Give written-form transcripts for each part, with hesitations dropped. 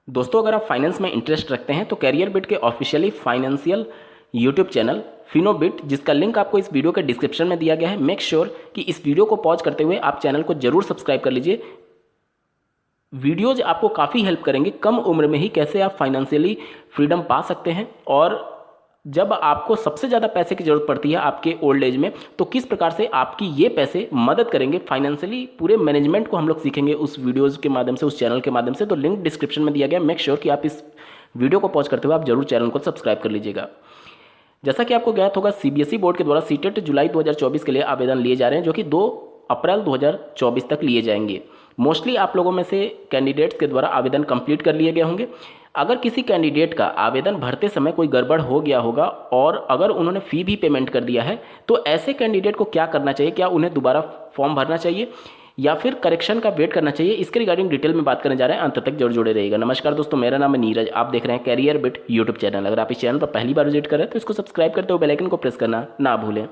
दोस्तों, अगर आप फाइनेंस में इंटरेस्ट रखते हैं तो कैरियर बिट के ऑफिशियली फाइनेंशियल यूट्यूब चैनल फिनोबिट, जिसका लिंक आपको इस वीडियो के डिस्क्रिप्शन में दिया गया है, मेक श्योर कि इस वीडियो को पॉज करते हुए आप चैनल को जरूर सब्सक्राइब कर लीजिए। वीडियोज आपको काफ़ी हेल्प करेंगे कम उम्र में ही कैसे आप फाइनेंशियली फ्रीडम पा सकते हैं, और जब आपको सबसे ज़्यादा पैसे की ज़रूरत पड़ती है आपके ओल्ड एज में, तो किस प्रकार से आपकी ये पैसे मदद करेंगे फाइनेंशियली। पूरे मैनेजमेंट को हम लोग सीखेंगे उस वीडियोज़ के माध्यम से, उस चैनल के माध्यम से। तो लिंक डिस्क्रिप्शन में दिया गया, मेक श्योर कि आप इस वीडियो को पॉज करते हुए आप जरूर चैनल को सब्सक्राइब कर लीजिएगा। जैसा कि आपको ज्ञात होगा, सीबीएसई बोर्ड के द्वारा सीटेट जुलाई 2024 के लिए आवेदन लिए जा रहे हैं, जो कि 2 अप्रैल 2024 तक लिए जाएंगे। मोस्टली आप लोगों में से कैंडिडेट्स के द्वारा आवेदन कंप्लीट कर लिए गए होंगे। अगर किसी कैंडिडेट का आवेदन भरते समय कोई गड़बड़ हो गया होगा और अगर उन्होंने फ़ी भी पेमेंट कर दिया है, तो ऐसे कैंडिडेट को क्या करना चाहिए? क्या उन्हें दोबारा फॉर्म भरना चाहिए या फिर करेक्शन का वेट करना चाहिए? इसके रिगार्डिंग डिटेल में बात करने जा रहे हैं, अंत तक जरूर जुड़े रहिएगा। नमस्कार दोस्तों, मेरा नाम है नीरज, आप देख रहे हैं कैरियर बिट यूट्यूब चैनल। अगर आप इस चैनल पर पहली बार विजिट करें तो इसको सब्सक्राइब करते हुए बेल आइकन को प्रेस करना ना भूलें।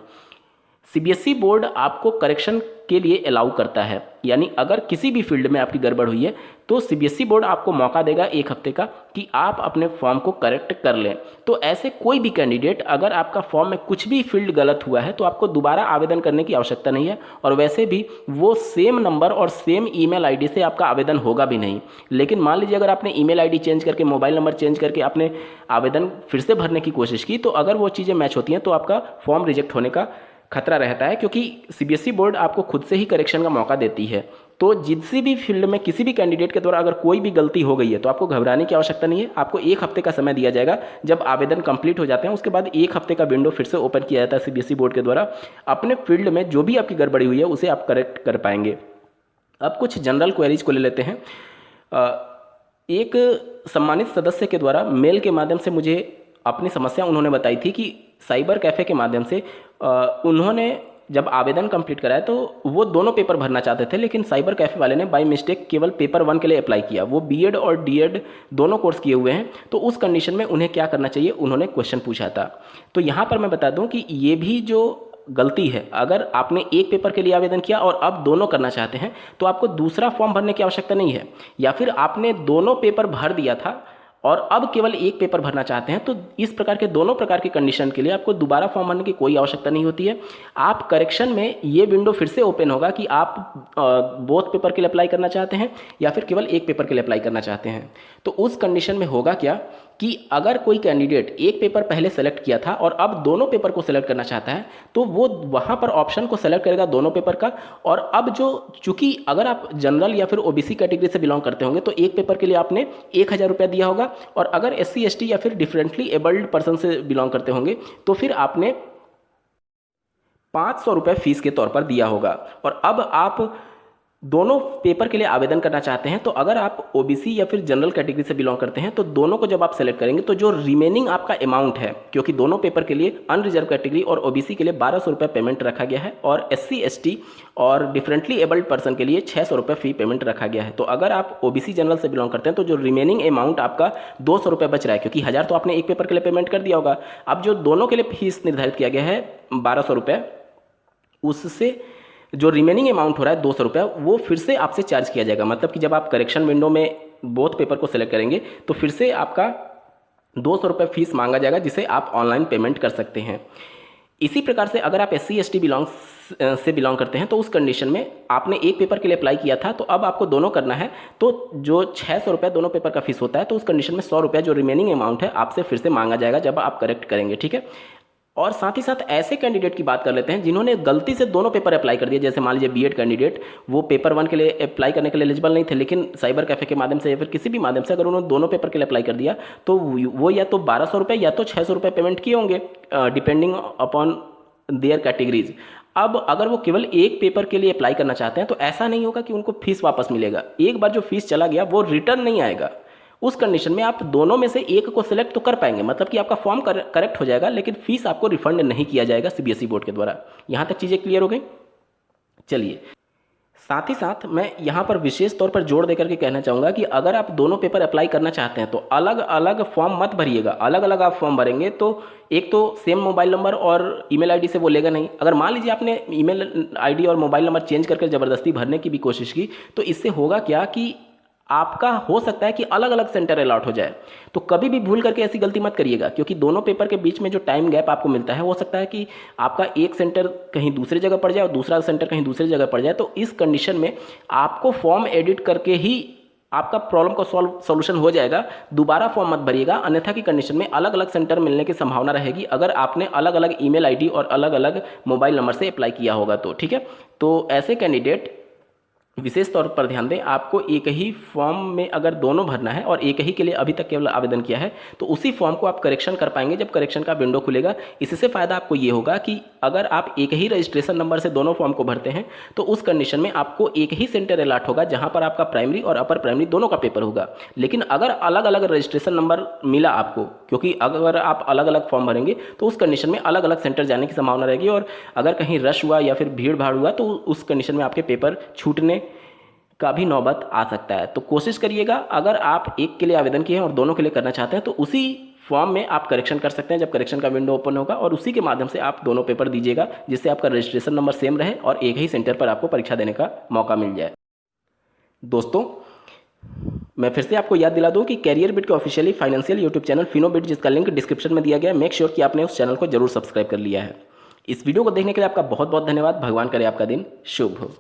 सीबीएसई बोर्ड आपको करेक्शन के लिए अलाउ करता है, यानी अगर किसी भी फील्ड में आपकी गड़बड़ हुई है तो सीबीएसई बोर्ड आपको मौका देगा 1 हफ्ते का कि आप अपने फॉर्म को करेक्ट कर लें। तो ऐसे कोई भी कैंडिडेट, अगर आपका फॉर्म में कुछ भी फील्ड गलत हुआ है तो आपको दोबारा आवेदन करने की आवश्यकता नहीं है, और वैसे भी वो सेम नंबर और सेम ईमेल आईडी से आपका आवेदन होगा भी नहीं। लेकिन मान लीजिए अगर आपने ईमेल आईडी चेंज करके, मोबाइल नंबर चेंज करके आपने आवेदन फिर से भरने की कोशिश की, तो अगर वो चीज़ें मैच होती हैं तो आपका फॉर्म रिजेक्ट होने का खतरा रहता है, क्योंकि सीबीएसई बोर्ड आपको खुद से ही करेक्शन का मौका देती है। तो जिस भी फील्ड में किसी भी कैंडिडेट के द्वारा अगर कोई भी गलती हो गई है तो आपको घबराने की आवश्यकता नहीं है। आपको 1 हफ्ते का समय दिया जाएगा। जब आवेदन कंप्लीट हो जाते हैं उसके बाद 1 हफ्ते का विंडो फिर से ओपन किया जाता है सीबीएसई बोर्ड के द्वारा। अपने फील्ड में जो भी आपकी गड़बड़ी हुई है उसे आप करेक्ट कर पाएंगे। अब कुछ जनरल क्वेरीज को ले लेते हैं। एक सम्मानित सदस्य के द्वारा मेल के माध्यम से मुझे अपनी समस्या उन्होंने बताई थी कि साइबर कैफ़े के माध्यम से उन्होंने जब आवेदन कंप्लीट कराया तो वो दोनों पेपर भरना चाहते थे, लेकिन साइबर कैफ़े वाले ने बाय मिस्टेक केवल पेपर 1 के लिए अप्लाई किया। वो बीएड और डीएड दोनों कोर्स किए हुए हैं, तो उस कंडीशन में उन्हें क्या करना चाहिए, उन्होंने क्वेश्चन पूछा था। तो यहाँ पर मैं बता दूँ कि ये भी जो गलती है, अगर आपने एक पेपर के लिए आवेदन किया और अब दोनों करना चाहते हैं तो आपको दूसरा फॉर्म भरने की आवश्यकता नहीं है, या फिर आपने दोनों पेपर भर दिया था और अब केवल एक पेपर भरना चाहते हैं, तो इस प्रकार के दोनों प्रकार के कंडीशन के लिए आपको दोबारा फॉर्म भरने की कोई आवश्यकता नहीं होती है। आप करेक्शन में ये विंडो फिर से ओपन होगा कि आप बोथ पेपर के लिए अप्लाई करना चाहते हैं या फिर केवल एक पेपर के लिए अप्लाई करना चाहते हैं। तो उस कंडीशन में होगा क्या कि अगर कोई कैंडिडेट एक पेपर पहले सेलेक्ट किया था और अब दोनों पेपर को सेलेक्ट करना चाहता है, तो वो वहाँ पर ऑप्शन को सेलेक्ट करेगा दोनों पेपर का। और अब जो, चूंकि अगर आप जनरल या फिर ओबीसी कैटेगरी से बिलोंग करते होंगे तो एक पेपर के लिए आपने 1000 रुपया दिया होगा, और अगर एससी एसटी या फिर डिफरेंटली एबल्ड पर्सन से बिलोंग करते होंगे तो फिर आपने 500 रुपये फीस के तौर पर दिया होगा। और अब आप दोनों पेपर के लिए आवेदन करना चाहते हैं, तो अगर आप ओबीसी या फिर जनरल कैटेगरी से बिलोंग करते हैं तो दोनों को जब आप सेलेक्ट करेंगे तो जो रिमेनिंग आपका अमाउंट है, क्योंकि दोनों पेपर के लिए अनरिजर्व कैटेगरी और ओबीसी के लिए 1200 रुपये पेमेंट रखा गया है, और एससी एसटी और डिफरेंटली एबल्ड पर्सन के लिए 600 रुपये फी पेमेंट रखा गया है। तो अगर आप ओबीसी जनरल से बिलोंग करते हैं तो जो रिमेनिंग अमाउंट आपका 200 रुपये बच रहा है, क्योंकि 1000 तो आपने एक पेपर के लिए पेमेंट कर दिया होगा। अब जो दोनों के लिए फीस निर्धारित किया गया है 1200 रुपये, उससे जो रिमेनिंग अमाउंट हो रहा है 200 रुपये, वो फिर से आपसे चार्ज किया जाएगा। मतलब कि जब आप करेक्शन विंडो में बोथ पेपर को सेलेक्ट करेंगे तो फिर से आपका 200 रुपये फीस मांगा जाएगा, जिसे आप ऑनलाइन पेमेंट कर सकते हैं। इसी प्रकार से अगर आप एससी एसटी से बिलोंग करते हैं तो उस कंडीशन में आपने एक पेपर के लिए अप्लाई किया था, तो अब आपको दोनों करना है, तो जो 600 रुपये दोनों पेपर का फीस होता है, तो उस कंडीशन में 100 रुपये जो रिमेनिंग अमाउंट है आपसे फिर से मांगा जाएगा जब आप करेक्ट करेंगे, ठीक है। और साथ ही साथ ऐसे कैंडिडेट की बात कर लेते हैं जिन्होंने गलती से दोनों पेपर अप्लाई कर दिए। जैसे मान लीजिए बीएड कैंडिडेट, वो पेपर 1 के लिए अप्लाई करने के लिए एलिजिबल नहीं थे, लेकिन साइबर कैफे के माध्यम से या फिर किसी भी माध्यम से अगर उन्होंने दोनों पेपर के लिए अप्लाई कर दिया तो वो या तो 1200 रुपये या तो 600 रुपये पेमेंट किए होंगे, डिपेंडिंग अपॉन देयर कैटेगरीज। अब अगर वो केवल एक पेपर के लिए अप्लाई करना चाहते हैं तो ऐसा नहीं होगा कि उनको फीस वापस मिलेगा। एक बार जो फीस चला गया वो रिटर्न नहीं आएगा। उस कंडीशन में आप दोनों में से एक को सिलेक्ट तो कर पाएंगे, मतलब कि आपका फॉर्म करेक्ट हो जाएगा, लेकिन फीस आपको रिफंड नहीं किया जाएगा सीबीएसई बोर्ड के द्वारा। यहाँ तक चीज़ें क्लियर हो गई। चलिए, साथ ही साथ मैं यहाँ पर विशेष तौर पर जोर देकर के कहना चाहूँगा कि अगर आप दोनों पेपर अप्लाई करना चाहते हैं तो अलग अलग फॉर्म मत भरिएगा। अलग अलग आप फॉर्म भरेंगे तो एक तो सेम मोबाइल नंबर और ईमेल आईडी से वो लेगा नहीं। अगर मान लीजिए आपने ईमेल आईडी और मोबाइल नंबर चेंज करके ज़बरदस्ती भरने की भी कोशिश की तो इससे होगा क्या कि आपका हो सकता है कि अलग अलग सेंटर अलॉट हो जाए। तो कभी भी भूल करके ऐसी गलती मत करिएगा, क्योंकि दोनों पेपर के बीच में जो टाइम गैप आपको मिलता है, हो सकता है कि आपका एक सेंटर कहीं दूसरी जगह पड़ जाए और दूसरा सेंटर कहीं दूसरी जगह पड़ जाए। तो इस कंडीशन में आपको फॉर्म एडिट करके ही आपका प्रॉब्लम का सॉल्यूशन हो जाएगा। दोबारा फॉर्म मत भरिएगा, अन्यथा की कंडीशन में अलग अलग सेंटर मिलने की संभावना रहेगी अगर आपने अलग अलग ईमेल आईडी और अलग अलग मोबाइल नंबर से अप्लाई किया होगा तो। ठीक है, तो ऐसे कैंडिडेट विशेष तौर पर ध्यान दें, आपको एक ही फॉर्म में अगर दोनों भरना है और एक ही के लिए अभी तक केवल आवेदन किया है, तो उसी फॉर्म को आप करेक्शन कर पाएंगे जब करेक्शन का विंडो खुलेगा। इससे फ़ायदा आपको ये होगा कि अगर आप एक ही रजिस्ट्रेशन नंबर से दोनों फॉर्म को भरते हैं तो उस कंडीशन में आपको एक ही सेंटर अलॉट होगा जहां पर आपका प्राइमरी और अपर प्राइमरी दोनों का पेपर होगा। लेकिन अगर अलग अलग रजिस्ट्रेशन नंबर मिला आपको, क्योंकि अगर आप अलग अलग फॉर्म भरेंगे तो उस कंडीशन में अलग अलग सेंटर जाने की संभावना रहेगी, और अगर कहीं रश हुआ या फिर भीड़ भाड़ हुआ तो उस कंडीशन में आपके पेपर छूटने का भी नौबत आ सकता है। तो कोशिश करिएगा, अगर आप एक के लिए आवेदन किए हैं और दोनों के लिए करना चाहते हैं तो उसी फॉर्म में आप करेक्शन कर सकते हैं जब करेक्शन का विंडो ओपन होगा, और उसी के माध्यम से आप दोनों पेपर दीजिएगा, जिससे आपका रजिस्ट्रेशन नंबर सेम रहे और एक ही सेंटर पर आपको परीक्षा देने का मौका मिल जाए। दोस्तों, मैं फिर से आपको याद दिला दूं कि कैरियर बिट के ऑफिशियली फाइनेंशियल यूट्यूब चैनल फिनोबिट, जिसका लिंक डिस्क्रिप्शन में दिया गया है, मेक श्योर कि आपने उस चैनल को जरूर सब्सक्राइब कर लिया है। इस वीडियो को देखने के लिए आपका बहुत बहुत धन्यवाद। भगवान करे आपका दिन शुभ हो।